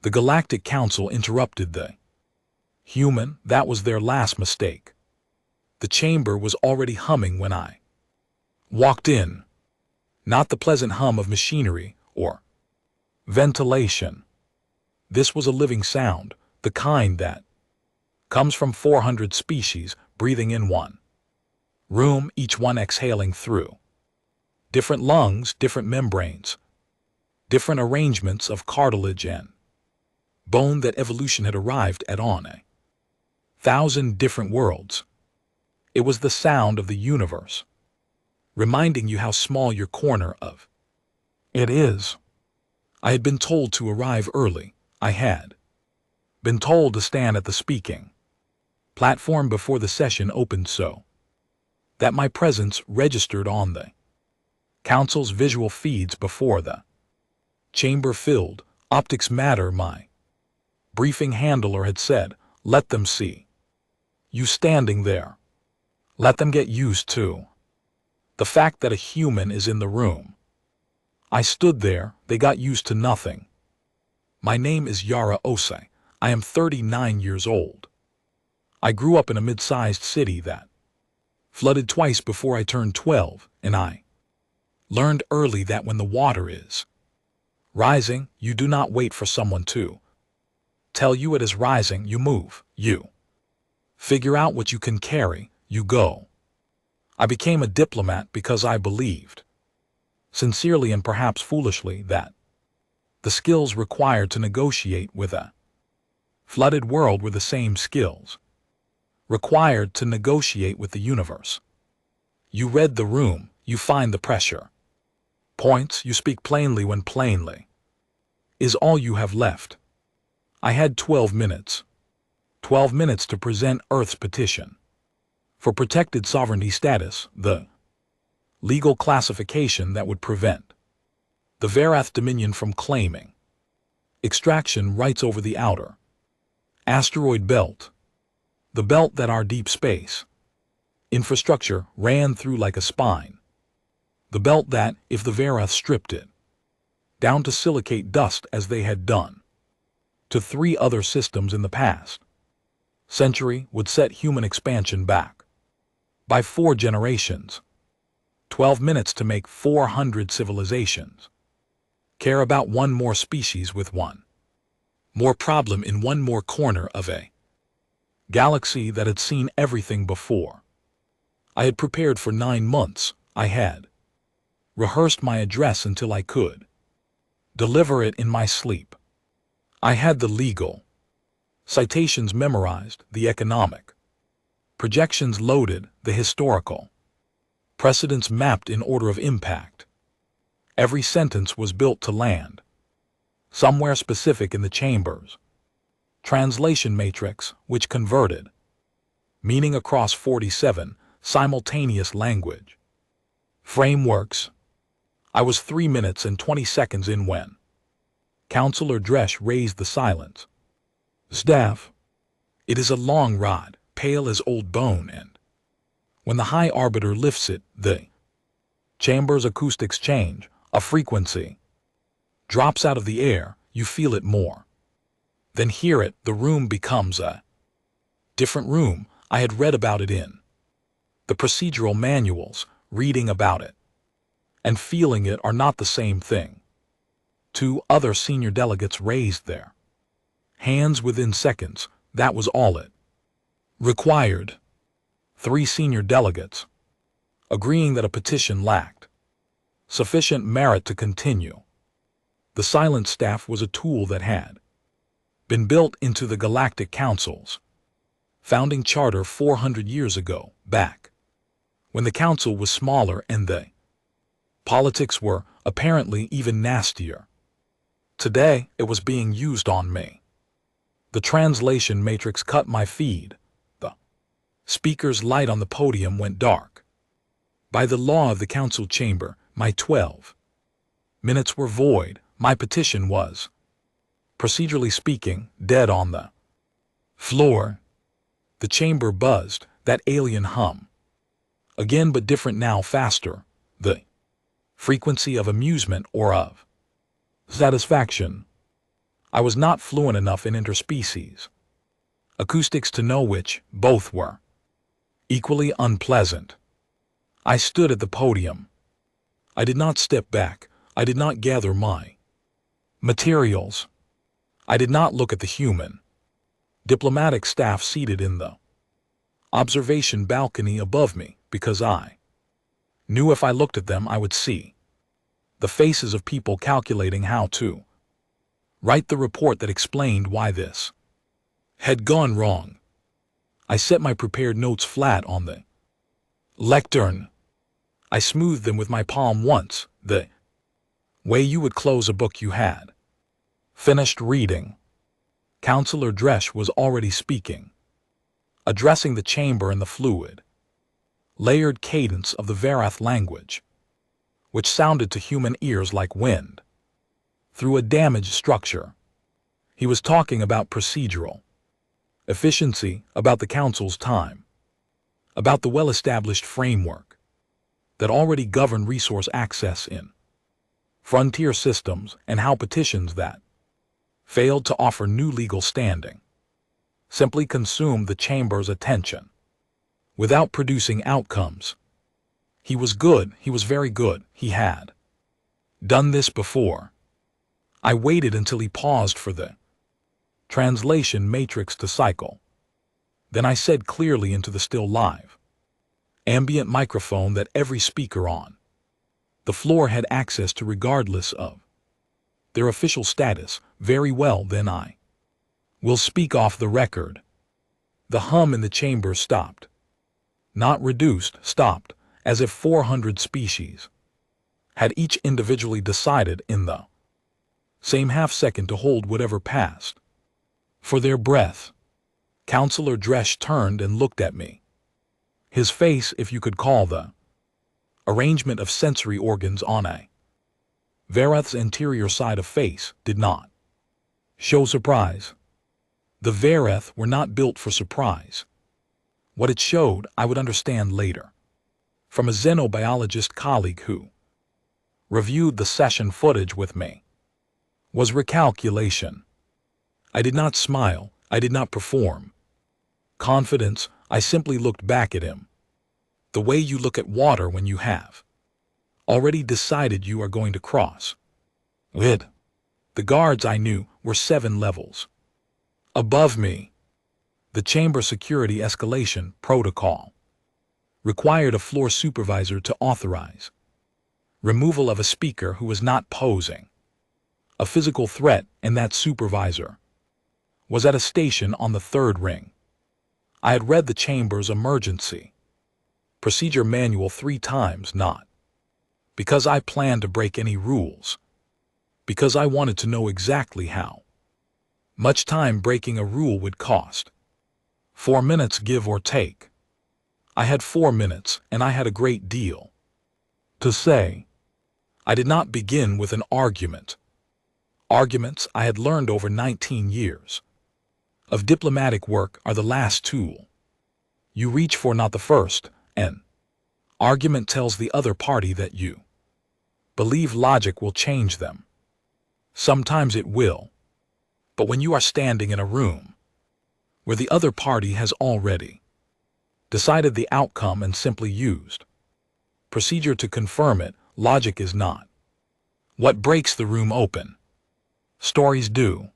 The Galactic Council interrupted the human. That was their last mistake. The chamber was already humming when I walked in. Not the pleasant hum of machinery or ventilation. This was a living sound, the kind that comes from 400 species breathing in one room, each one exhaling through different lungs, different membranes, different arrangements of cartilage and bone that evolution had arrived at on 1,000 different worlds. It was the sound of the universe, reminding you how small your corner of it is. I had been told to arrive early. I had been told to stand at the speaking platform before the session opened so that my presence registered on the council's visual feeds before the chamber filled. Optics matter, my briefing handler had said. Let them see you standing there. Let them get used to the fact that a human is in the room. I stood there. They got used to nothing. My name is Yara Osei. I am 39 years old. I grew up in a mid-sized city that flooded twice before I turned 12, and I learned early that when the water is rising, you do not wait for someone to tell you it is rising. You move. You figure out what you can carry. You go. I became a diplomat because I believed, sincerely and perhaps foolishly, that the skills required to negotiate with a flooded world were the same skills required to negotiate with the universe. You read the room, you find the pressure points, you speak plainly when plainly is all you have left. I had 12 minutes. 12 minutes to present Earth's petition for protected sovereignty status, the legal classification that would prevent the Verath Dominion from claiming extraction rights over the outer asteroid belt, the belt that our deep space infrastructure ran through like a spine, the belt that, if the Verath stripped it down to silicate dust as they had done to 3 other systems in the past century, would set human expansion back by 4 generations. 12 minutes to make 400 civilizations care about one more species with one more problem in one more corner of a galaxy that had seen everything before. I had prepared for 9 months. I had rehearsed my address until I could deliver it in my sleep. I had the legal citations memorized, the economic projections loaded, the historical precedents mapped in order of impact. Every sentence was built to land somewhere specific in the chamber's translation matrix, which converted meaning across 47 simultaneous language frameworks. I was 3 minutes and 20 seconds in when Counselor Dresch raised the silence. Staff, it is a long rod, pale as old bone, and when the high arbiter lifts it, the chamber's acoustics change. A frequency drops out of the air. You feel it more than hear it. The room becomes a different room. I had read about it in the procedural manuals. Reading about it and feeling it are not the same thing. 2 other senior delegates raised their hands within seconds. That was all it required. 3 senior delegates agreeing that a petition lacked sufficient merit to continue. The silent staff was a tool that had been built into the Galactic Council's founding charter 400 years ago, back when the council was smaller and the politics were apparently even nastier. Today, it was being used on me. The translation matrix cut my feed. The speaker's light on the podium went dark. By the law of the council chamber, my 12 minutes were void. My petition was, procedurally speaking, dead on the floor. The chamber buzzed, that alien hum. Again, but different now, faster. The frequency of amusement or of satisfaction. I was not fluent enough in interspecies acoustics to know which both were equally unpleasant. I stood at the podium. I did not step back. I did not gather my materials. I did not look at the human diplomatic staff seated in the observation balcony above me, because I knew if I looked at them I would see the faces of people calculating how to write the report that explained why this had gone wrong. I set my prepared notes flat on the lectern. I smoothed them with my palm once, the way you would close a book you had finished reading. Counselor Dresch was already speaking, addressing the chamber in the fluid, layered cadence of the Varath language, which sounded to human ears like wind through a damaged structure. He was talking about procedural efficiency, about the council's time, about the well-established framework that already governed resource access in frontier systems, and how petitions that failed to offer new legal standing simply consumed the chamber's attention without producing outcomes. He was good. He was very good. He had done this before. I waited until he paused for the translation matrix to cycle. Then I said clearly into the still live ambient microphone that every speaker on the floor had access to regardless of their official status. Very well, then I will speak off the record. The hum in the chamber stopped. Not reduced, stopped, as if 400 species had each individually decided in the same half-second to hold whatever passed for their breath. Counselor Dresch turned and looked at me. His face, if you could call the arrangement of sensory organs on a Varath's interior side of face, did not show surprise. The Varath were not built for surprise. What it showed, I would understand later, from a xenobiologist colleague who reviewed the session footage with me, was recalculation. I did not smile. I did not perform confidence. I simply looked back at him, the way you look at water when you have already decided you are going to cross it. The guards, I knew, were 7 levels above me. The chamber security escalation protocol required a floor supervisor to authorize removal of a speaker who was not posing a physical threat, and that supervisor was at a station on the 3rd ring. I had read the chamber's emergency procedure manual 3 times, not because I planned to break any rules, because I wanted to know exactly how much time breaking a rule would cost. 4 minutes, give or take. I had 4 minutes, and I had a great deal to say. I did not begin with an argument. Arguments, I had learned over 19 years of diplomatic work, are the last tool you reach for, not the first. An argument tells the other party that you believe logic will change them. Sometimes it will. But when you are standing in a room where the other party has already decided the outcome and simply used procedure to confirm it, logic is not what breaks the room open. Stories do.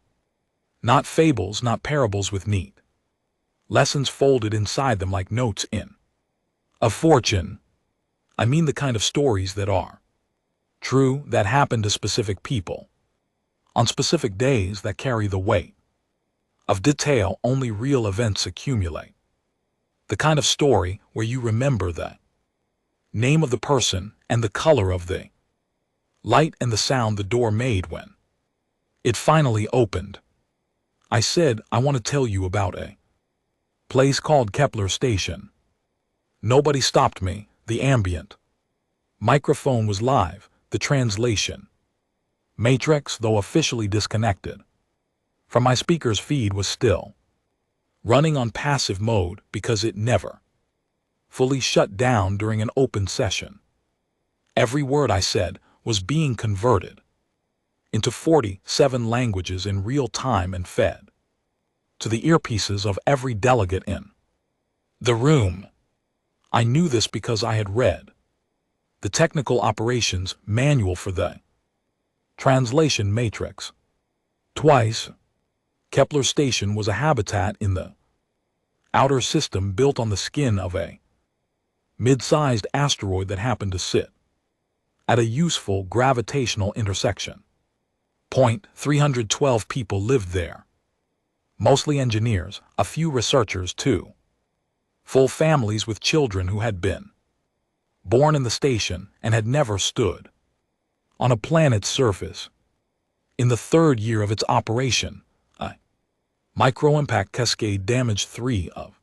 Not fables, not parables with neat lessons folded inside them like notes in a fortune. I mean the kind of stories that are true, that happen to specific people on specific days, that carry the weight of detail only real events accumulate. The kind of story where you remember the name of the person and the color of the light and the sound the door made when it finally opened. I said, I want to tell you about a place called Kepler Station. Nobody stopped me. The ambient microphone was live. The translation matrix, though officially disconnected from my speaker's feed, was still running on passive mode because it never fully shut down during an open session. Every word I said was being converted into 47 languages in real time and fed to the earpieces of every delegate in the room. I knew this because I had read the technical operations manual for the translation matrix. Twice, Kepler Station was a habitat in the outer system built on the skin of a mid-sized asteroid that happened to sit at a useful gravitational intersection. 312 people lived there, mostly engineers, a few researchers too, full families with children who had been born in the station and had never stood on a planet's surface. In the third year of its operation, a micro-impact cascade damaged 3 of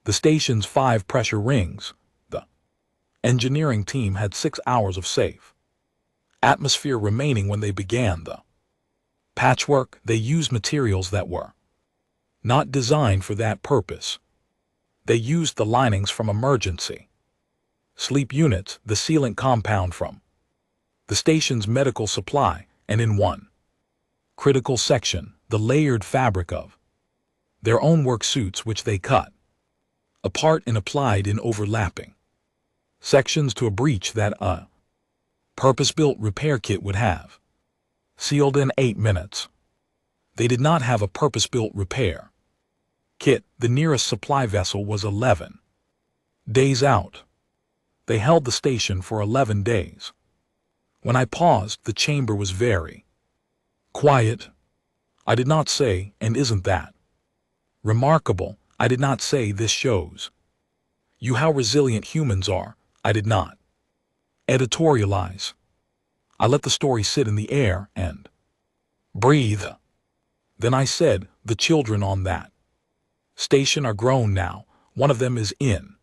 the station's 5 pressure rings. The engineering team had 6 hours of safe atmosphere remaining when they began the patchwork. They used materials that were not designed for that purpose. They used the linings from emergency sleep units, the sealant compound from the station's medical supply, and in one critical section, the layered fabric of their own work suits, which they cut apart and applied in overlapping sections to a breach that a purpose-built repair kit would have sealed in 8 minutes. They did not have a purpose-built repair kit. The nearest supply vessel was 11 days out. They held the station for 11 days. When I paused, the chamber was very quiet. I did not say, "And isn't that remarkable?" I did not say, "This shows you how resilient humans are." I did not editorialize. I let the story sit in the air and breathe. Then I said, "The children on that station are grown now. One of them is in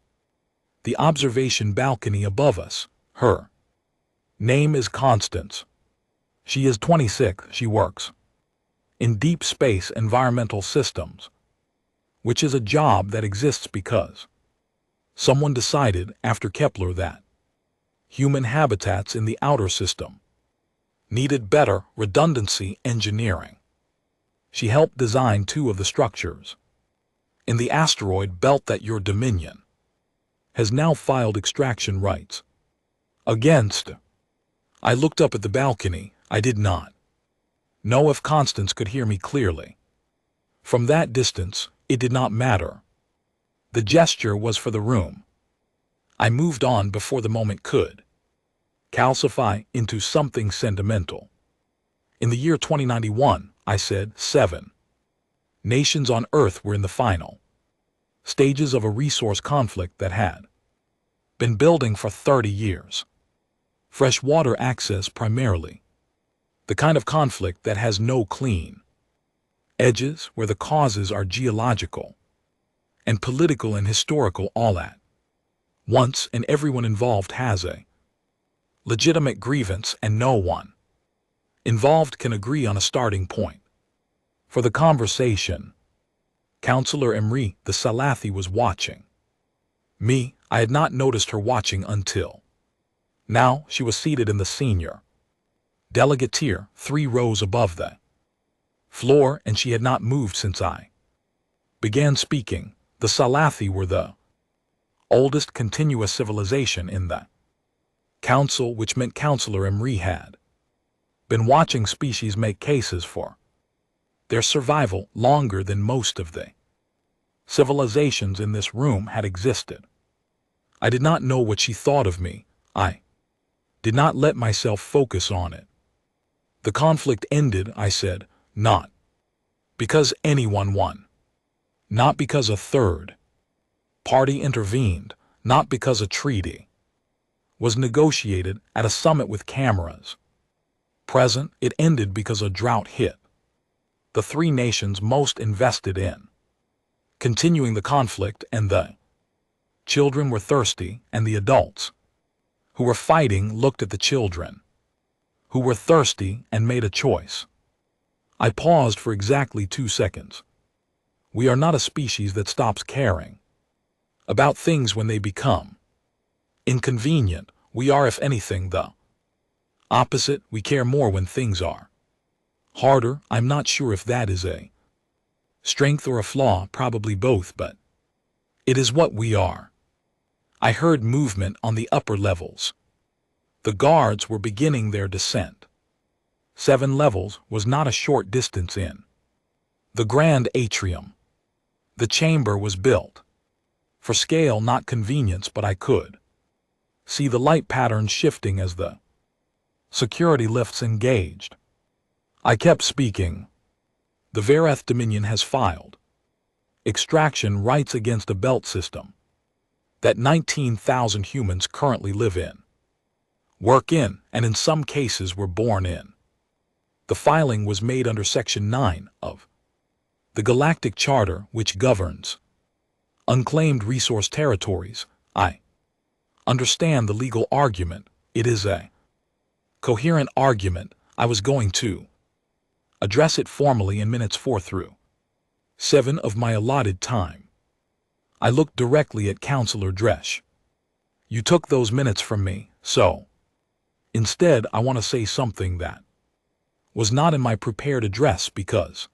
the observation balcony above us. Her name is Constance. She is 26. She works in deep space environmental systems, which is a job that exists because someone decided after Kepler that human habitats in the outer system needed better redundancy engineering. She helped design 2 of the structures in the asteroid belt that your Dominion has now filed extraction rights against. I looked up at the balcony. I did not know if Constance could hear me clearly. From that distance, it did not matter. The gesture was for the room. I moved on before the moment could calcify into something sentimental. In the year 2091, I said, 7 nations on Earth were in the final stages of a resource conflict that had been building for 30 years. Freshwater access primarily. The kind of conflict that has no clean edges, where the causes are geological and political and historical all at once, and everyone involved has a legitimate grievance and no one involved can agree on a starting point for the conversation. Counselor Emery, the Salathi, was watching me. I had not noticed her watching until now. She was seated in the senior delegate tier, 3 rows above the floor, and she had not moved since I began speaking. The Salathi were the oldest continuous civilization in the council, which meant Counselor Emery had been watching species make cases for their survival longer than most of the civilizations in this room had existed. I did not know what she thought of me. I did not let myself focus on it. The conflict ended, I said, not because anyone won, not because a third party intervened, not because a treaty was negotiated at a summit with cameras present. It ended because a drought hit the 3 nations most invested in continuing the conflict, and the children were thirsty, and the adults who were fighting looked at the children who were thirsty and made a choice. I paused for exactly 2 seconds. We are not a species that stops caring about things when they become inconvenient. We are, if anything, the opposite. We care more when things are Harder, I'm not sure if that is a strength or a flaw, probably both, but it is what we are. I heard movement on the upper levels. The guards were beginning their descent. 7 levels was not a short distance in. The grand atrium. The chamber was built for scale, not convenience, but I could see the light patterns shifting as the security lifts engaged. I kept speaking. The Vereth Dominion has filed extraction rights against a belt system that 19,000 humans currently live in, work in, and in some cases were born in. The filing was made under Section 9 of the Galactic Charter, which governs unclaimed resource territories. I understand the legal argument. It is a coherent argument. I was going to address it formally in minutes 4 through 7 of my allotted time. I looked directly at Counselor Dresch. You took those minutes from me, so instead I want to say something that was not in my prepared address, because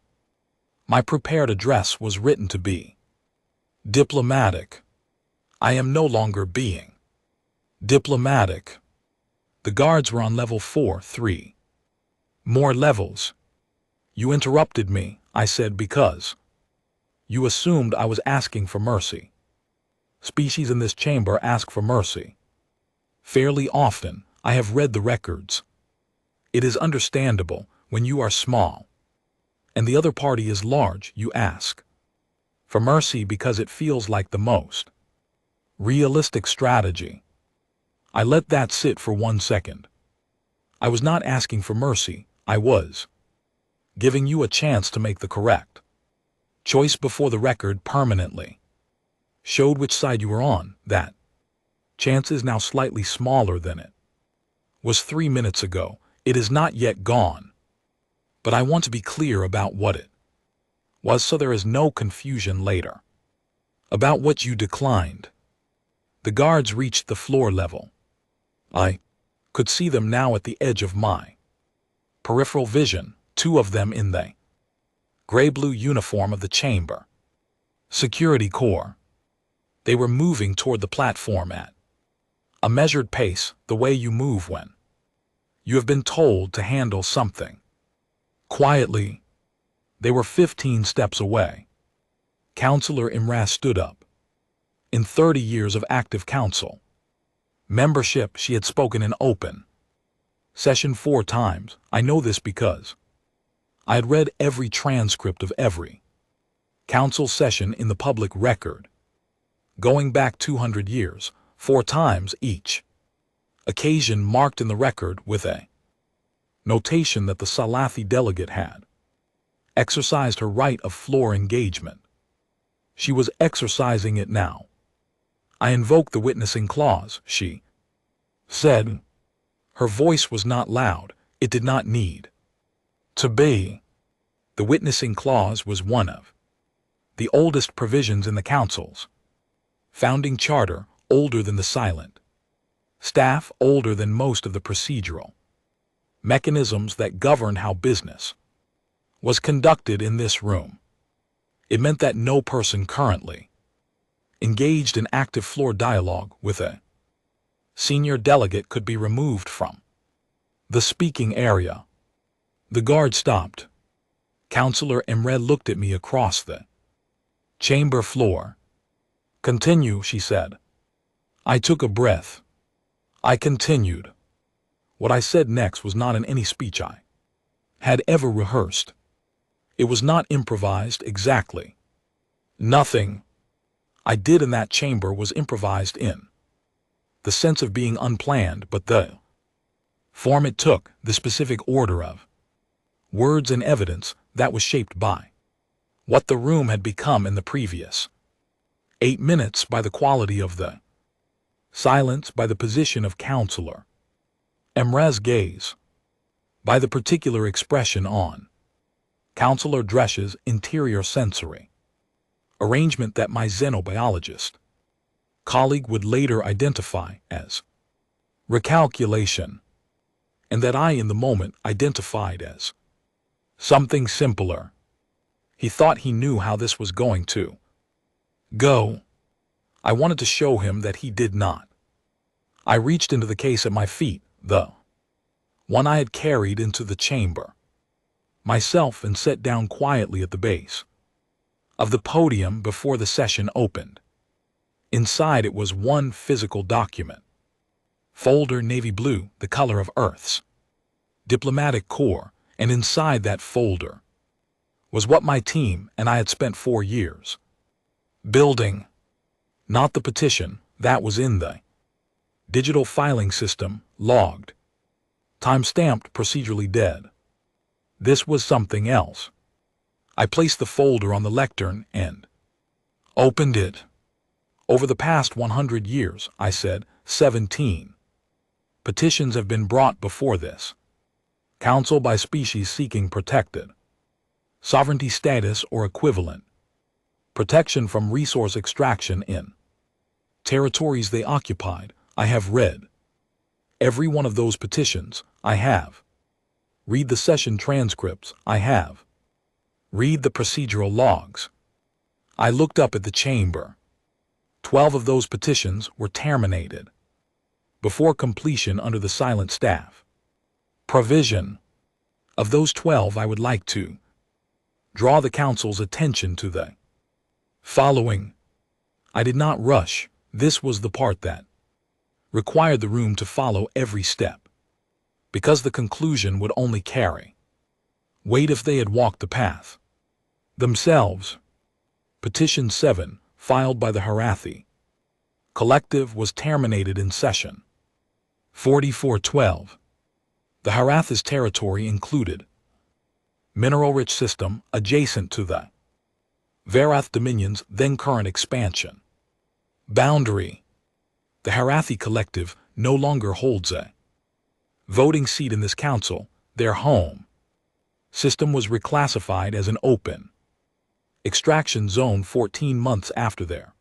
my prepared address was written to be diplomatic. I am no longer being diplomatic. The guards were on level 4, 3 more levels. You interrupted me, I said, because you assumed I was asking for mercy. Species in this chamber ask for mercy fairly often. I have read the records. It is understandable when you are small and the other party is large, you ask for mercy because it feels like the most realistic strategy. I let that sit for 1 second. I was not asking for mercy. I was giving you a chance to make the correct choice before the record permanently showed which side you were on. That chance is now slightly smaller than it was 3 minutes ago. It is not yet gone. But I want to be clear about what it was so there is no confusion later about what you declined. The guards reached the floor level. I could see them now at the edge of my peripheral vision, 2 of them in the gray-blue uniform of the chamber security corps. They were moving toward the platform at a measured pace, the way you move when you have been told to handle something quietly. They were 15 steps away. Counselor Imraz stood up. In 30 years of active council membership, she had spoken in open session 4 times. I know this because I had read every transcript of every council session in the public record, going back 200 years, 4 times each occasion marked in the record with a notation that the Salathi delegate had exercised her right of floor engagement. She was exercising it now. I invoke the witnessing clause, she said. Her voice was not loud. It did not need to be. The witnessing clause was one of the oldest provisions in the Council's founding charter, older than the silent staff, older than most of the procedural mechanisms that governed how business was conducted in this room. It meant that no person currently engaged in active floor dialogue with a senior delegate could be removed from the speaking area. The guard stopped. Counselor Imred looked at me across the chamber floor. Continue, she said. I took a breath. I continued. What I said next was not in any speech I had ever rehearsed. It was not improvised exactly. Nothing I did in that chamber was improvised in the sense of being unplanned, but the form it took, the specific order of words and evidence, that was shaped by what the room had become in the previous 8 minutes, by the quality of the silence, by the position of Counselor Emre's gaze, by the particular expression on Counselor Dresch's interior sensory arrangement that my xenobiologist colleague would later identify as recalculation, and that I in the moment identified as Something simpler. He thought he knew how this was going to go. I wanted to show him that he did not. I reached into the case at my feet, the one I had carried into the chamber, myself, and sat down quietly at the base of the podium before the session opened. Inside it was one physical document. Folder navy blue, the color of Earth's diplomatic corps, and inside that folder was what my team and I had spent 4 years building. Not the petition, that was in the digital filing system, logged, time-stamped, procedurally dead. This was something else. I placed the folder on the lectern and opened it. Over the past 100 years, I said, 17 petitions have been brought before this council by species seeking protected sovereignty status or equivalent protection from resource extraction in territories they occupied. I have read every one of those petitions. I have read the session transcripts. I have read the procedural logs. I looked up at the chamber. 12 of those petitions were terminated before completion under the silent staff provision. Of those 12, I would like to draw the council's attention to the following. I did not rush. This was the part that required the room to follow every step, because the conclusion would only carry weight if they had walked the path themselves. Petition 7, filed by the Harathi Collective, was terminated in session 4412. The Harathi's territory included mineral-rich system adjacent to the Varath Dominion's then-current expansion boundary. The Harathi Collective no longer holds a voting seat in this council. Their home system was reclassified as an open extraction zone 14 months after their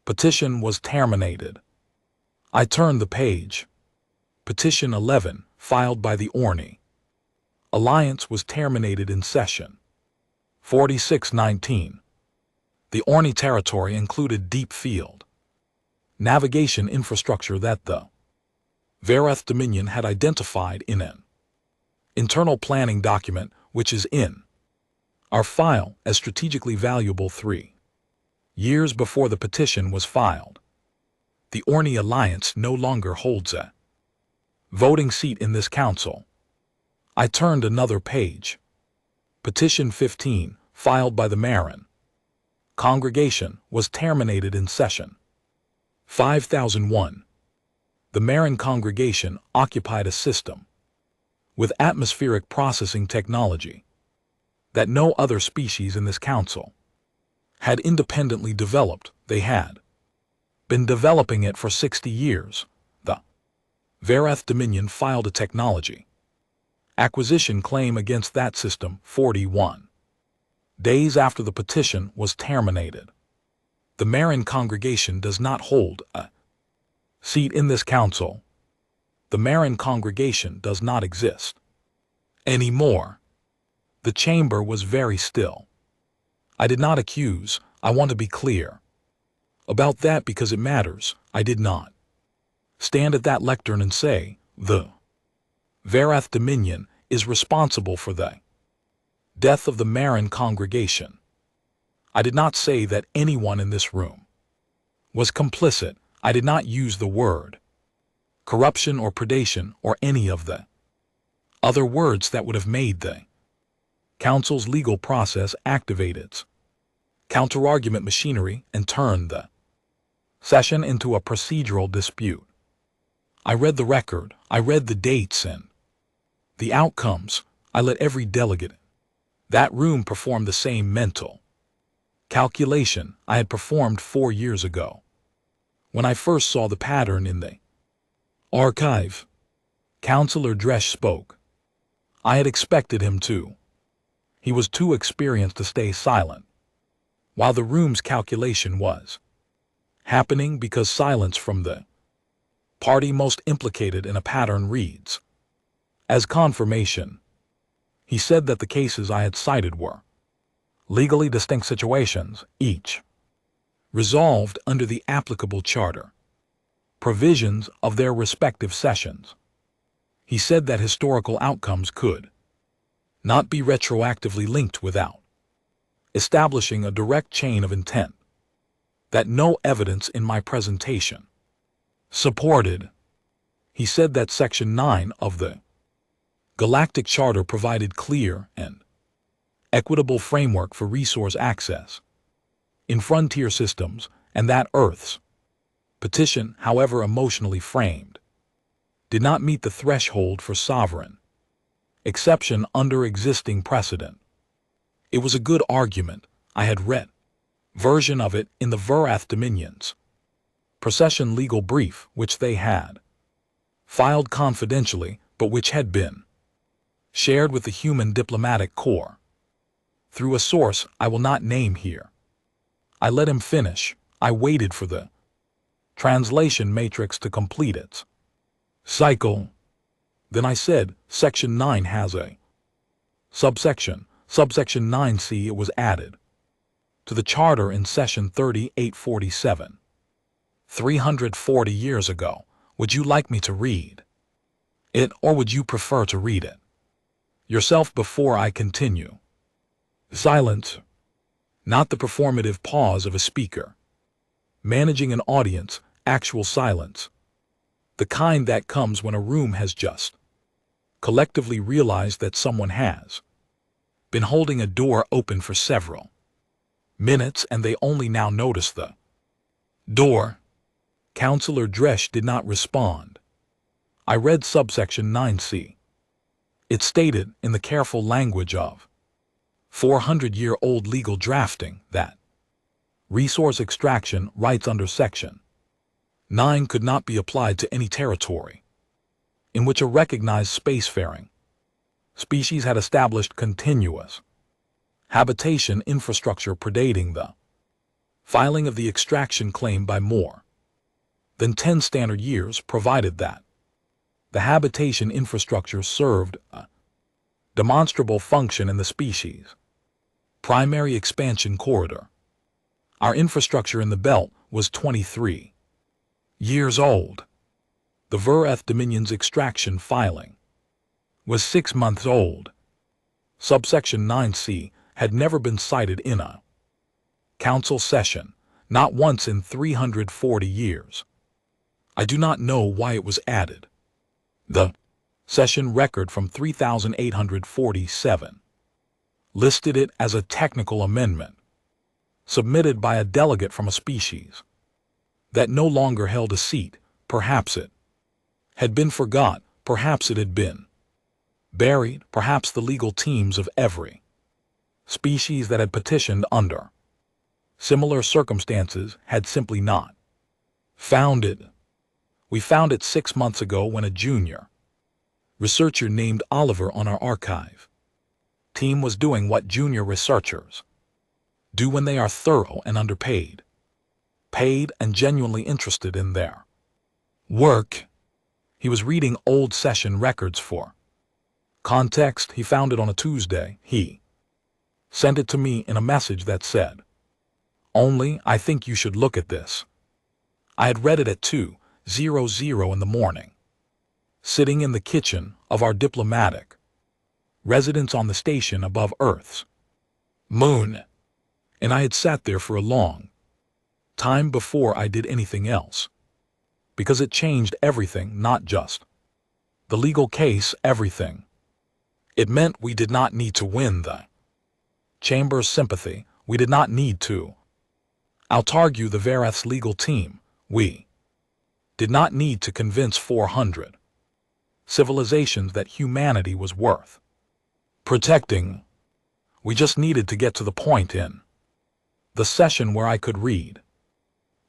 petition was terminated. I turned the page. Petition 11, filed by the Orni Alliance, was terminated in session 4619. The Orni territory included deep field navigation infrastructure that the Varath Dominion had identified in an internal planning document, which is in our file as strategically valuable 3 years before the petition was filed. The Orni Alliance no longer holds a voting seat in this council. I turned another page. Petition 15, filed by the Marin Congregation, was terminated in session 5001. The Marin Congregation occupied a system with atmospheric processing technology that no other species in this council had independently developed. They had been developing it for 60 years. The Varath Dominion filed a technology acquisition claim against that system 41 days after the petition was terminated. The Marin Congregation does not hold a seat in this council. The Marin Congregation does not exist anymore. The chamber was very still. I did not accuse. I want to be clear about that because it matters. I did not stand at that lectern and say, the Varath Dominion is responsible for the death of the Marin Congregation. I did not say that anyone in this room was complicit. I did not use the word corruption or predation or any of the other words that would have made the council's legal process activate its counterargument machinery and turn the session into a procedural dispute. I read the record. I read the dates and the outcomes. I let every delegate in that room perform the same mental calculation I had performed 4 years ago when I first saw the pattern in the archive. Councillor Dresch spoke. I had expected him to. He was too experienced to stay silent while the room's calculation was happening, because silence from the party most implicated in a pattern reads as confirmation. He said that the cases I had cited were legally distinct situations, each resolved under the applicable charter provisions of their respective sessions. He said that historical outcomes could not be retroactively linked without establishing a direct chain of intent that no evidence in my presentation supported. He said that Section 9 of the Galactic Charter provided clear and equitable framework for resource access in frontier systems, and that Earth's petition, however emotionally framed, did not meet the threshold for sovereign exception under existing precedent. It was a good argument. I had read version of it in the Verath Dominions procession legal brief, which they had filed confidentially, but which had been shared with the Human Diplomatic Corps through a source I will not name here. I let him finish. I waited for the translation matrix to complete its cycle. Then I said, Section 9 has a subsection 9C. It was added to the Charter in Session 3847, 340 years ago. Would you like me to read it, or would you prefer to read it yourself before I continue? Silence. Not the performative pause of a speaker managing an audience, actual silence. The kind that comes when a room has just collectively realized that someone has been holding a door open for several minutes and they only now notice the door. Counselor Dresch did not respond. I read subsection 9C. It stated, in the careful language of 400-year-old legal drafting, that resource extraction rights under Section 9 could not be applied to any territory in which a recognized spacefaring species had established continuous habitation infrastructure predating the filing of the extraction claim by more than 10 standard years, provided that the habitation infrastructure served a demonstrable function in the species' primary expansion corridor. Our infrastructure in the belt was 23 years old. The Verath Dominion's extraction filing was 6 months old. Subsection 9C had never been cited in a council session, not once in 340 years. I do not know why it was added. The session record from 3847 listed it as a technical amendment submitted by a delegate from a species that no longer held a seat. Perhaps it had been forgot, perhaps it had been buried, perhaps the legal teams of every species that had petitioned under similar circumstances had simply not found it. We found it 6 months ago when a junior researcher named Oliver on our archive team was doing what junior researchers do when they are thorough and underpaid, paid and genuinely interested in their work. He was reading old session records for context. He found it on a Tuesday. He sent it to me in a message that said, "Only, I think you should look at this." I had read it at 2:00 in the morning, sitting in the kitchen of our diplomatic residence on the station above Earth's moon, and I had sat there for a long time before I did anything else, because it changed everything, not just the legal case, everything. It meant we did not need to win the Chamber's sympathy. We did not need to out-argue the Verath's legal team. We did not need to convince 400 civilizations that humanity was worth protecting. We just needed to get to the point in the session where I could read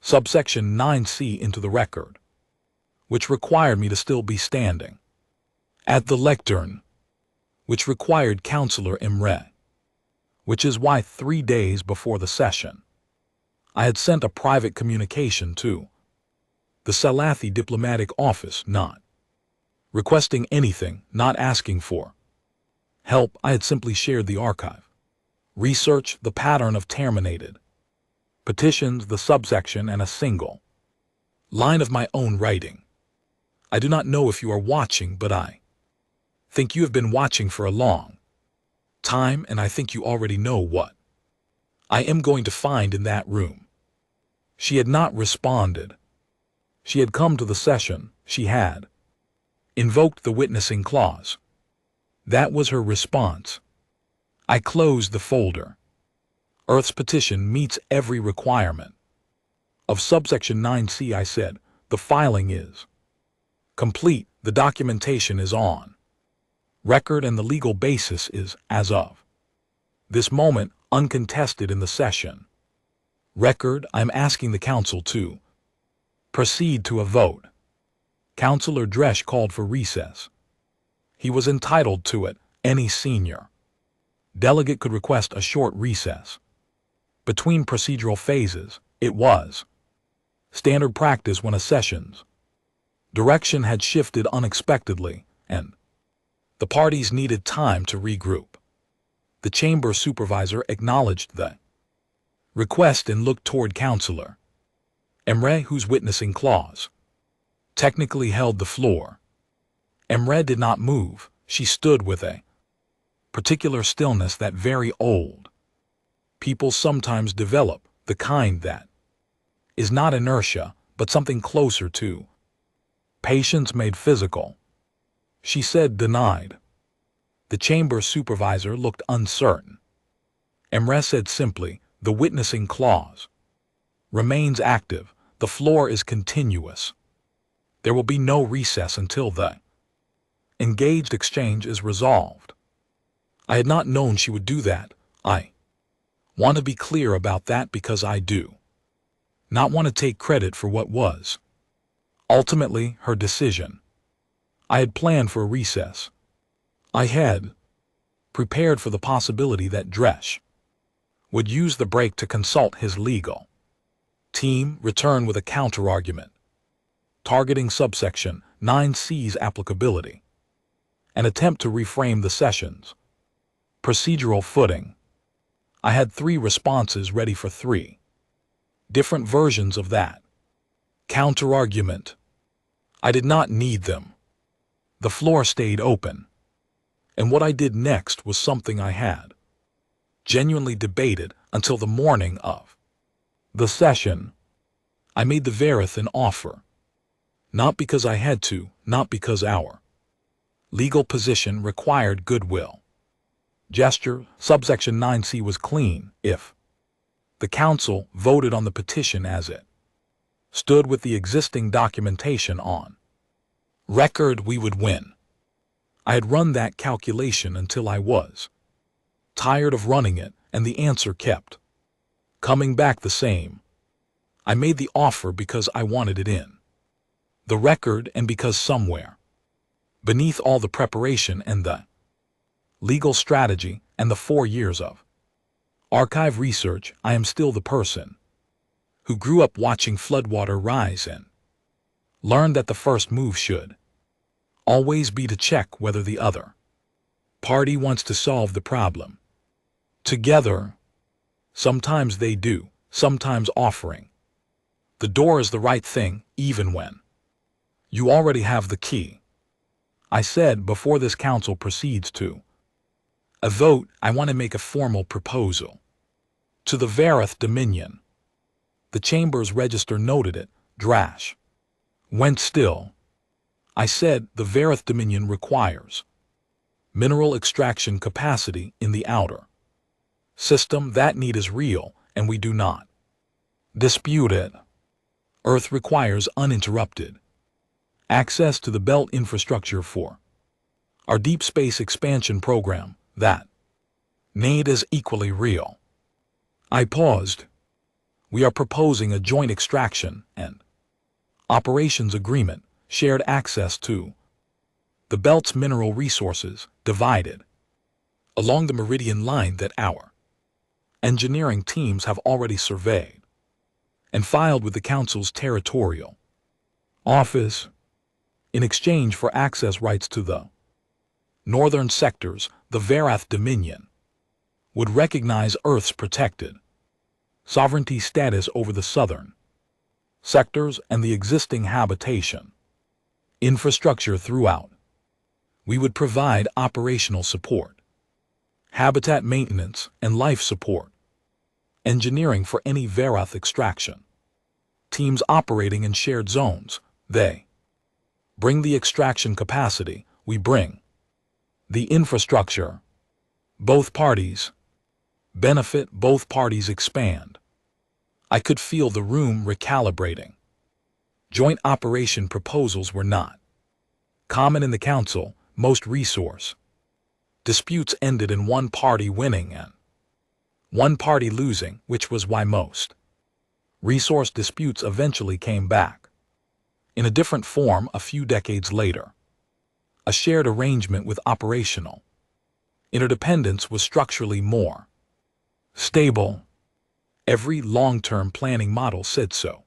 subsection 9C into the record, which required me to still be standing at the lectern, which required Counselor Imre, which is why 3 days before the session, I had sent a private communication to the Salathi diplomatic office, not requesting anything, not asking for Help, I had simply shared the archive. Research, the pattern of terminated. Petitions, the subsection, and a single line of my own writing. I do not know if you are watching, but I think you have been watching for a long time, and I think you already know what I am going to find in that room. She had not responded. She had come to the session. She had invoked the witnessing clause. That was her response. I closed the folder. Earth's petition meets every requirement of subsection 9C. I said, the filing is complete, the documentation is on record, and the legal basis is, as of this moment, uncontested in the session record. I'm asking the council to proceed to a vote. Councilor Dresch called for recess. He was entitled to it. Any senior delegate could request a short recess between procedural phases. It was standard practice when a session's direction had shifted unexpectedly, and the parties needed time to regroup. The chamber supervisor acknowledged the request and looked toward Councilor Emre, whose witnessing clause technically held the floor. Emre did not move. She stood with a particular stillness that very old people sometimes develop, the kind that is not inertia, but something closer to patience made physical. She said, denied. The chamber supervisor looked uncertain. Emre said simply, the witnessing clause remains active. The floor is continuous. There will be no recess until the engaged exchange is resolved. I had not known she would do that. I want to be clear about that because I do not want to take credit for what was ultimately her decision. I had planned for a recess. I had prepared for the possibility that Dresch would use the break to consult his legal team, return with a counterargument targeting subsection 9C's applicability, and attempt to reframe the session's procedural footing. I had 3 responses ready for 3 different versions of that counterargument. I did not need them. The floor stayed open, and what I did next was something I had genuinely debated until the morning of the session. I made the Verith an offer, not because I had to, not because our legal position required goodwill gesture. Subsection 9C was clean. If the council voted on the petition as it stood with the existing documentation on record, we would win. I had run that calculation until I was tired of running it, and the answer kept coming back the same. I made the offer because I wanted it in the record, and because somewhere beneath all the preparation and the legal strategy and the 4 years of archive research, I am still the person who grew up watching floodwater rise and learned that the first move should always be to check whether the other party wants to solve the problem together. Sometimes they do, sometimes offering the door is the right thing, even when you already have the key. I said, before this council proceeds to a vote, I want to make a formal proposal to the Verith Dominion. The chamber's register noted it. Dresch went still. I said, the Verith Dominion requires mineral extraction capacity in the outer system. That need is real, and we do not dispute it. Earth requires uninterrupted access to the belt infrastructure for our deep space expansion program. That need is equally real. I paused. We are proposing a joint extraction and operations agreement, shared access to the belt's mineral resources, divided along the meridian line that our engineering teams have already surveyed and filed with the council's territorial office in exchange for access rights to the Northern sectors, the Varath Dominion, would recognize Earth's protected sovereignty status over the southern sectors and the existing habitation infrastructure throughout. We would provide operational support, habitat maintenance and life support, engineering for any Varath extraction. Teams operating in shared zones, they bring the extraction capacity, we bring the infrastructure. Both parties benefit, both parties expand. I could feel the room recalibrating. Joint operation proposals were not common in the council. Most resource disputes ended in one party winning and one party losing, which was why most resource disputes eventually came back in a different form a few decades later. A shared arrangement with operational interdependence was structurally more stable. Every long-term planning model said so.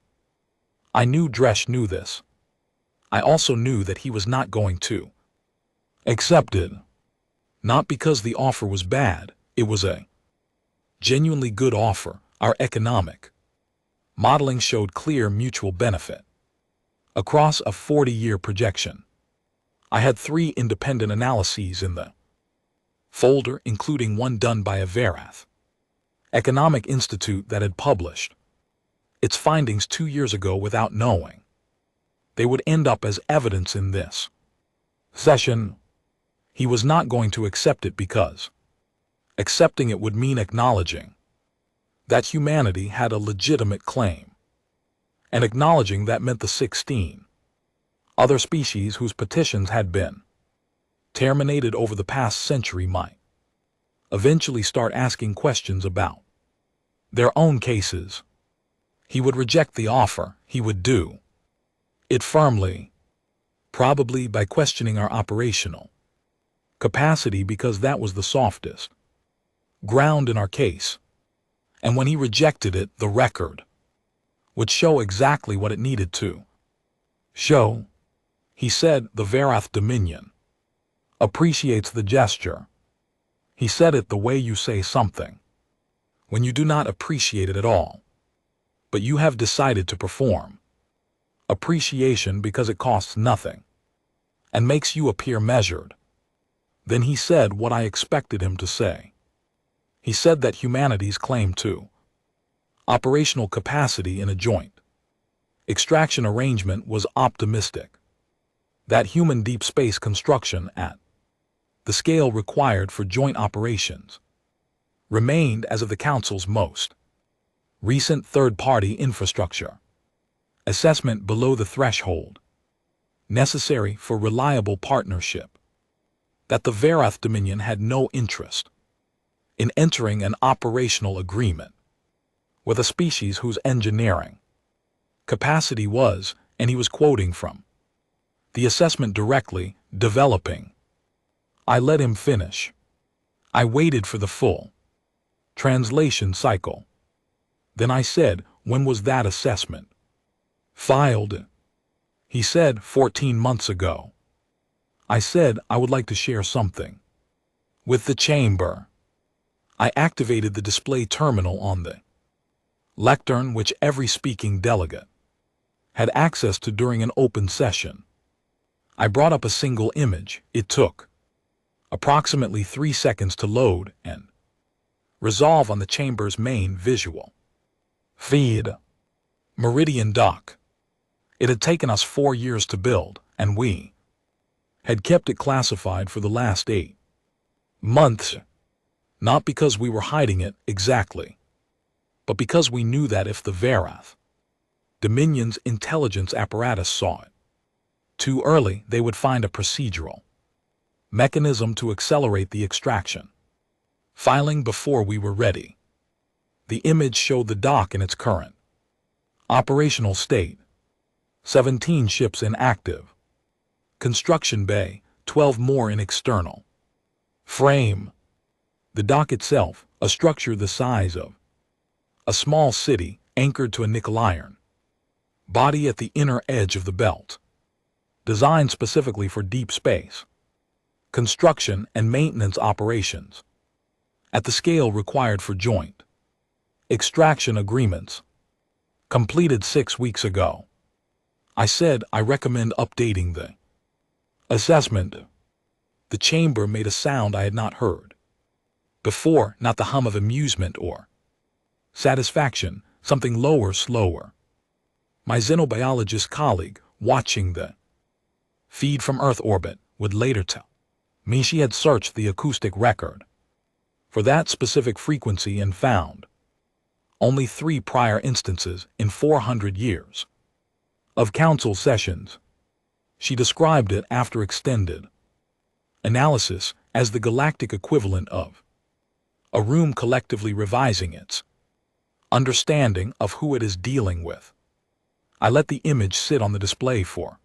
I knew Dresch knew this. I also knew that he was not going to accept it. Not because the offer was bad, it was a genuinely good offer. Our economic modeling showed clear mutual benefit across a 40-year projection. I had 3 independent analyses in the folder, including one done by a Varath Economic Institute that had published its findings 2 years ago without knowing they would end up as evidence in this session. He was not going to accept it because accepting it would mean acknowledging that humanity had a legitimate claim, and acknowledging that meant the 16 other species whose petitions had been terminated over the past century might eventually start asking questions about their own cases. He would reject the offer. He would do it firmly, probably by questioning our operational capacity, because that was the softest ground in our case. And when he rejected it, the record would show exactly what it needed to show. He said the Varath Dominion appreciates the gesture. He said it the way you say something when you do not appreciate it at all, but you have decided to perform appreciation because it costs nothing and makes you appear measured. Then he said what I expected him to say. He said that humanity's claim to operational capacity in a joint extraction arrangement was optimistic, that human deep space construction at the scale required for joint operations remained as of the Council's most recent third-party infrastructure assessment below the threshold necessary for reliable partnership, that the Varath Dominion had no interest in entering an operational agreement with a species whose engineering capacity was, and he was quoting from the assessment directly, developing. I let him finish. I waited for the full translation cycle. Then I said, when was that assessment filed? He said, 14 months ago. I said, I would like to share something with the chamber. I activated the display terminal on the lectern, which every speaking delegate had access to during an open session. I brought up a single image. It took approximately 3 seconds to load and resolve on the chamber's main visual feed. Meridian Dock. It had taken us 4 years to build, and we had kept it classified for the last 8 months. Not because we were hiding it exactly, but because we knew that if the Varath Dominion's intelligence apparatus saw it too early, they would find a procedural mechanism to accelerate the extraction filing before we were ready. The image showed the dock in its current operational state. 17 ships in active construction bay, 12 more in external frame. The dock itself, a structure the size of a small city, anchored to a nickel iron body at the inner edge of the belt, designed specifically for deep space construction and maintenance operations, at the scale required for joint extraction agreements, completed 6 weeks ago. I said I recommend updating the assessment. The chamber made a sound I had not heard before, not the hum of amusement or satisfaction, something lower, slower. My xenobiologist colleague, watching the feed from Earth orbit, would later tell me she had searched the acoustic record for that specific frequency and found only 3 prior instances in 400 years of council sessions. She described it after extended analysis as the galactic equivalent of a room collectively revising its understanding of who it is dealing with. I let the image sit on the display for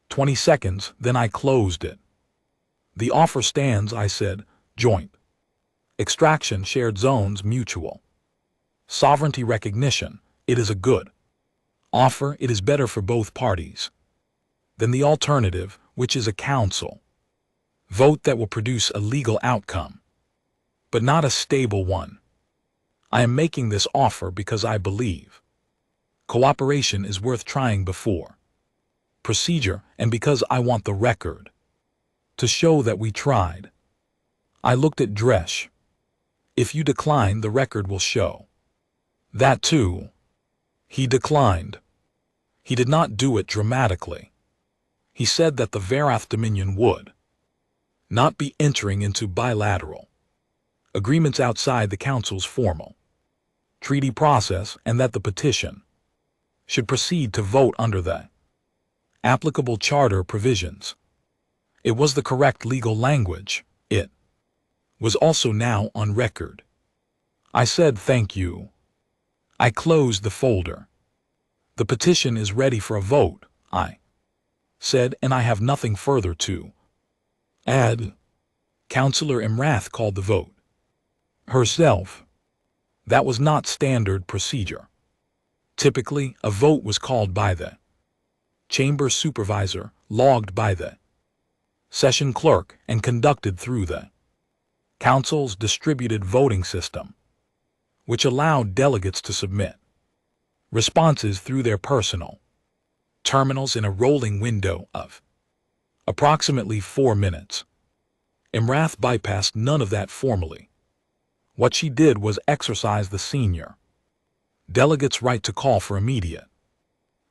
20 seconds, then I closed it. The offer stands, I said. Joint extraction, shared zones, mutual sovereignty recognition. It is a good offer. It is better for both parties than the alternative, which is a council vote that will produce a legal outcome, but not a stable one. I am making this offer because I believe cooperation is worth trying before procedure, and because I want the record to show that we tried. I looked at Dresch. If you decline, the record will show that too. He declined. He did not do it dramatically. He said that the Varath Dominion would not be entering into bilateral agreements outside the Council's formal treaty process, and that the petition should proceed to vote under the applicable charter provisions. It was the correct legal language. It was also now on record. I said thank you. I closed the folder. The petition is ready for a vote, I said, and I have nothing further to add. Councillor Imrath called the vote herself. That was not standard procedure. Typically, a vote was called by the chamber supervisor, logged by the session clerk, and conducted through the council's distributed voting system, which allowed delegates to submit responses through their personal terminals in a rolling window of approximately 4 minutes. Imrath bypassed none of that formally. What she did was exercise the senior delegate's right to call for immediate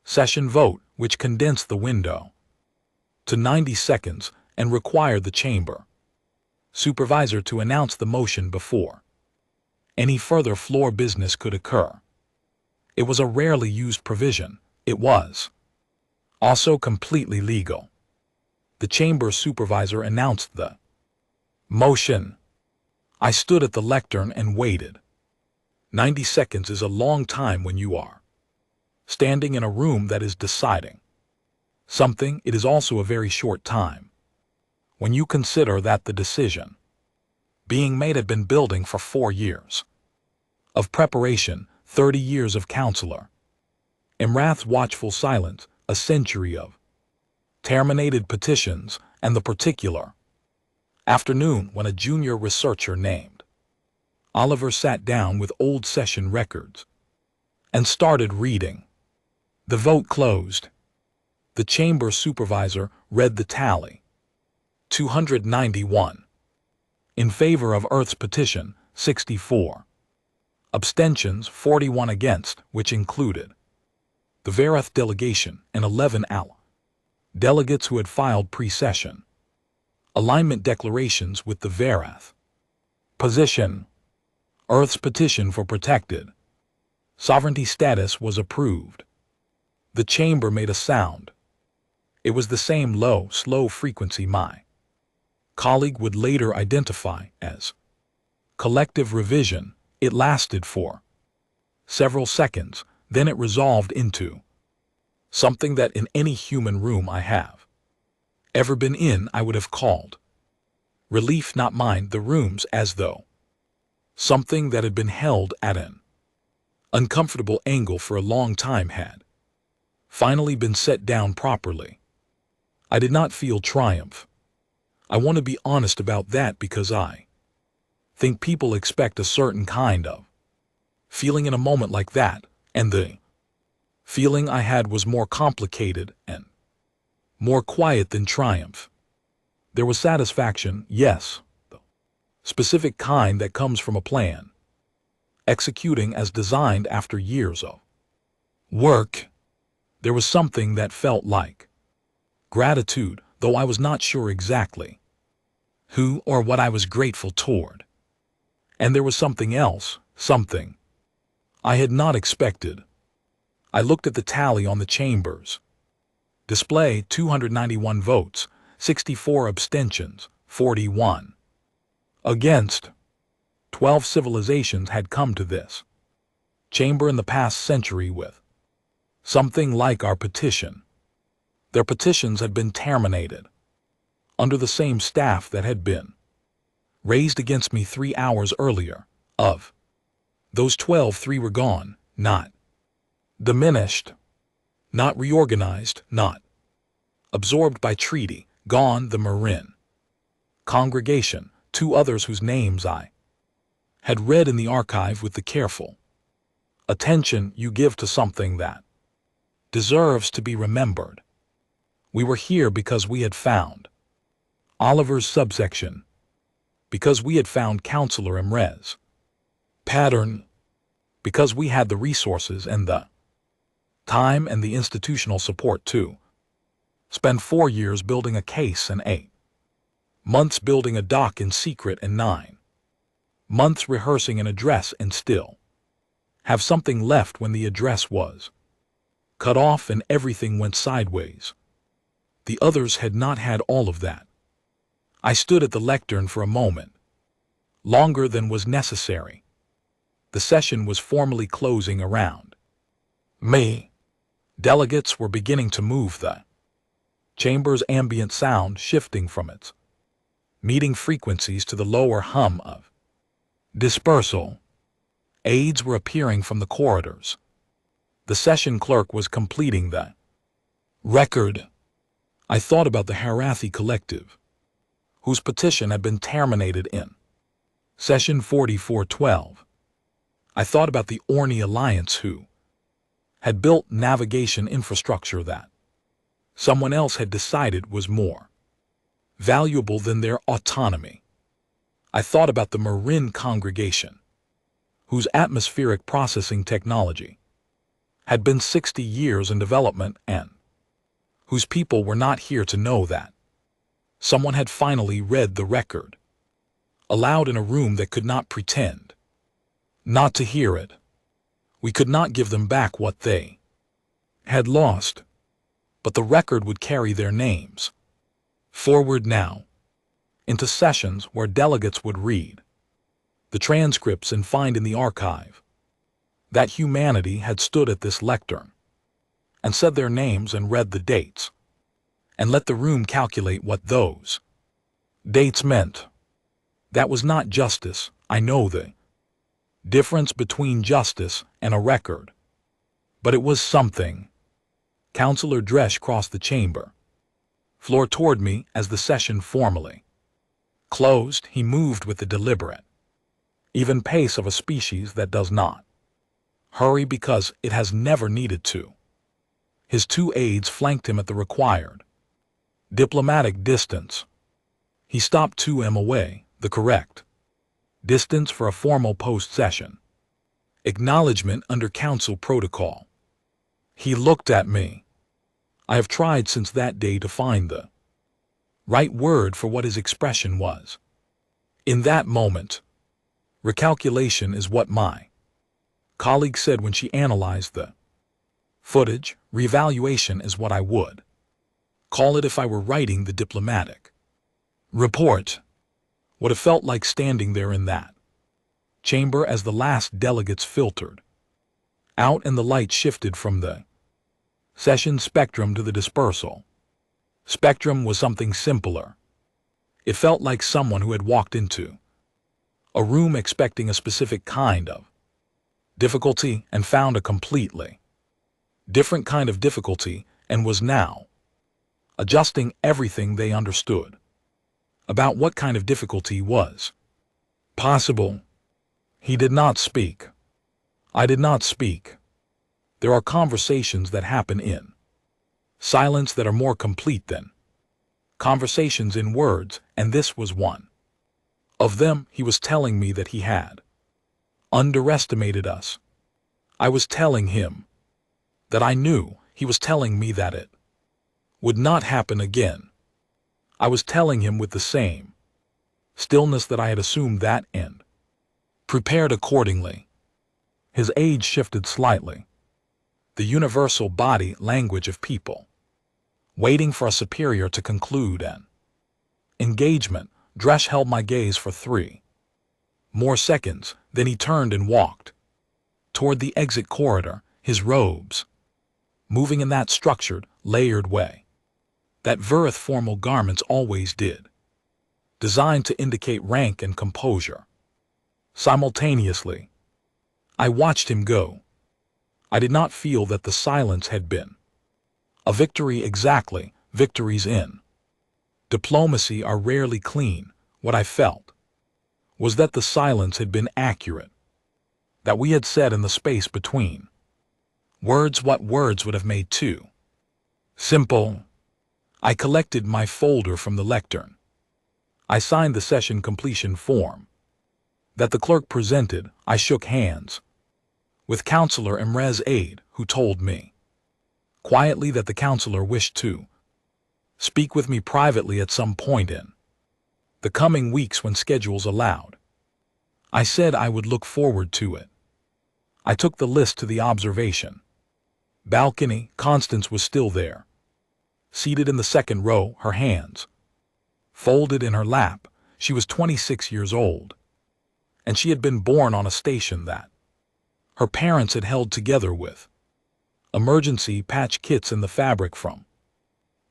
session vote, which condensed the window to 90 seconds and required the chamber supervisor to announce the motion before any further floor business could occur. It was a rarely used provision. It was also completely legal. The chamber supervisor announced the motion. I stood at the lectern and waited. 90 seconds is a long time when you are standing in a room that is deciding something. It is also a very short time when you consider that the decision being made had been building for 4 years of preparation, 30 years of counselor. Imrath's watchful silence, a century of terminated petitions, and the particular afternoon when a junior researcher named Oliver sat down with old session records and started reading. The vote closed. The chamber supervisor read the tally. 291. In favor of Earth's petition, 64. Abstentions, 41 against, which included the Varath delegation and 11 delegates who had filed pre-session alignment declarations with the Varath position. Earth's petition for protected sovereignty status was approved. The chamber made a sound. It was the same low, slow frequency my colleague would later identify as collective revision. It lasted for several seconds, then it resolved into something that in any human room I have ever been in I would have called relief, not mind the rooms, as though something that had been held at an uncomfortable angle for a long time had finally been set down properly. I did not feel triumph. I want to be honest about that because I think people expect a certain kind of feeling in a moment like that, and the feeling I had was more complicated and more quiet than triumph. There was satisfaction, yes, the specific kind that comes from a plan, executing as designed after years of work. There was something that felt like gratitude, though I was not sure exactly who or what I was grateful toward. And there was something else, something I had not expected. I looked at the tally on the chambers display: 291 votes, 64 abstentions, 41 against. 12 civilizations had come to this chamber in the past century with something like our petition. Their petitions had been terminated under the same staff that had been raised against me 3 hours earlier. Of those 12, 3 were gone, not diminished, not reorganized, not absorbed by treaty. Gone: the Marin congregation, 2 others whose names I had read in the archive with the careful attention you give to something that deserves to be remembered. We were here because we had found Oliver's subsection, because we had found Counselor Imre's pattern, because we had the resources and the time and the institutional support to spend 4 years building a case and 8 months building a dock in secret and 9 months rehearsing an address and still have something left when the address was cut off and everything went sideways. The others had not had all of that. I stood at the lectern for a moment, longer than was necessary. The session was formally closing around me. Delegates were beginning to move, the chamber's ambient sound shifting from its meeting frequencies to the lower hum of dispersal. Aides were appearing from the corridors. The session clerk was completing the record. I thought about the Harathi collective, whose petition had been terminated in session 4412. I thought about the Orni Alliance, who had built navigation infrastructure that someone else had decided was more valuable than their autonomy. I thought about the Marin congregation, whose atmospheric processing technology had been 60 years in development and whose people were not here to know that someone had finally read the record aloud in a room that could not pretend not to hear it. We could not give them back what they had lost, but the record would carry their names forward now into sessions where delegates would read the transcripts and find in the archive that humanity had stood at this lectern and said their names and read the dates and let the room calculate what those dates meant. That was not justice. I know the difference between justice and a record, but it was something. Counselor Dresch crossed the chamber floor toward me as the session formally closed. He moved with the deliberate, even pace of a species that does not hurry because it has never needed to. His 2 aides flanked him at the required diplomatic distance. He stopped 2 m away, the correct distance for a formal post-session acknowledgement under council protocol. He looked at me. I have tried since that day to find the right word for what his expression was. In that moment, recalculation is what my colleague said when she analyzed the footage. Reevaluation is what I would call it if I were writing the diplomatic report. What it felt like standing there in that chamber as the last delegates filtered out and the light shifted from the session spectrum to the dispersal spectrum was something simpler. It felt like someone who had walked into a room expecting a specific kind of difficulty and found a completely different kind of difficulty and was now adjusting everything they understood about what kind of difficulty was possible. He did not speak. I did not speak. There are conversations that happen in silence that are more complete than conversations in words, and this was one of them. He was telling me that he had underestimated us. I was telling him that I knew. He was telling me that it would not happen again. I was telling him with the same stillness that I had assumed that and prepared accordingly. His age shifted slightly. The universal body language of people waiting for a superior to conclude an engagement. Dresch held my gaze for 3 more seconds, then he turned and walked toward the exit corridor, his robes moving in that structured, layered way that Verith formal garments always did, designed to indicate rank and composure. Simultaneously, I watched him go. I did not feel that the silence had been a victory exactly. Victories in diplomacy are rarely clean. What I felt was that the silence had been accurate, that we had said in the space between words what words would have made too simple. I collected my folder from the lectern. I signed the session completion form that the clerk presented. I shook hands with Counselor Imre's aide, who told me quietly that the counselor wished to speak with me privately at some point in the coming weeks when schedules allowed. I said I would look forward to it. I took the list to the observation balcony. Constance was still there, seated in the second row, her hands folded in her lap. She was 26 years old, and she had been born on a station that her parents had held together with emergency patch kits in the fabric from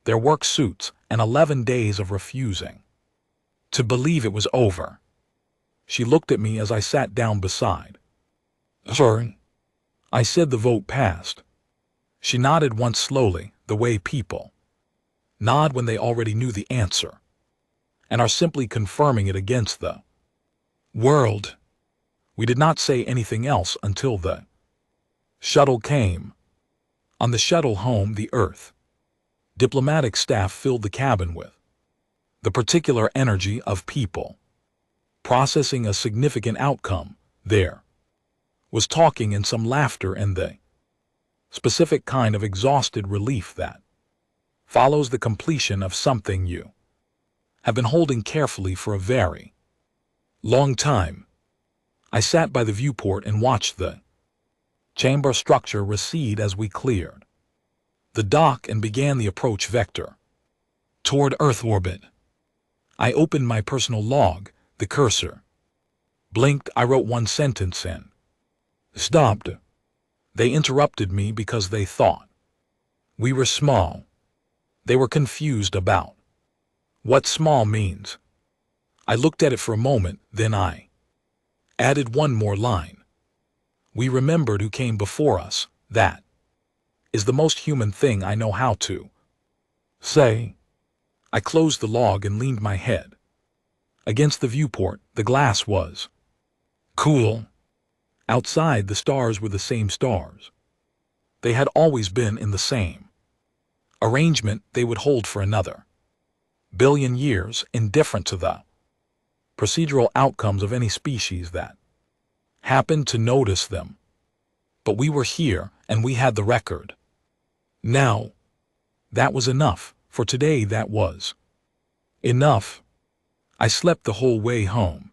their work suits, and 11 days of refusing to believe it was over. She looked at me as I sat down beside. Sorry, I said. The vote passed. She nodded once slowly, the way people nod when they already knew the answer and are simply confirming it against the world. We did not say anything else until the shuttle came. On the shuttle home, the Earth diplomatic staff filled the cabin with the particular energy of people processing a significant outcome. There was talking and some laughter and the specific kind of exhausted relief that follows the completion of something you have been holding carefully for a very long time. I sat by the viewport and watched the chamber structure recede as we cleared the dock and began the approach vector toward Earth orbit. I opened my personal log. The cursor blinked. I wrote one sentence and stopped. They interrupted me because they thought we were small. They were confused about what small means. I looked at it for a moment, then I added one more line. We remembered who came before us. That is the most human thing I know how to say. I closed the log and leaned my head against the viewport. The glass was cool. Outside, the stars were the same stars. They had always been in the same arrangement. They would hold for another billion years, indifferent to the procedural outcomes of any species that happened to notice them. But we were here, and we had the record. Now, that was enough. For today, that was enough. I slept the whole way home.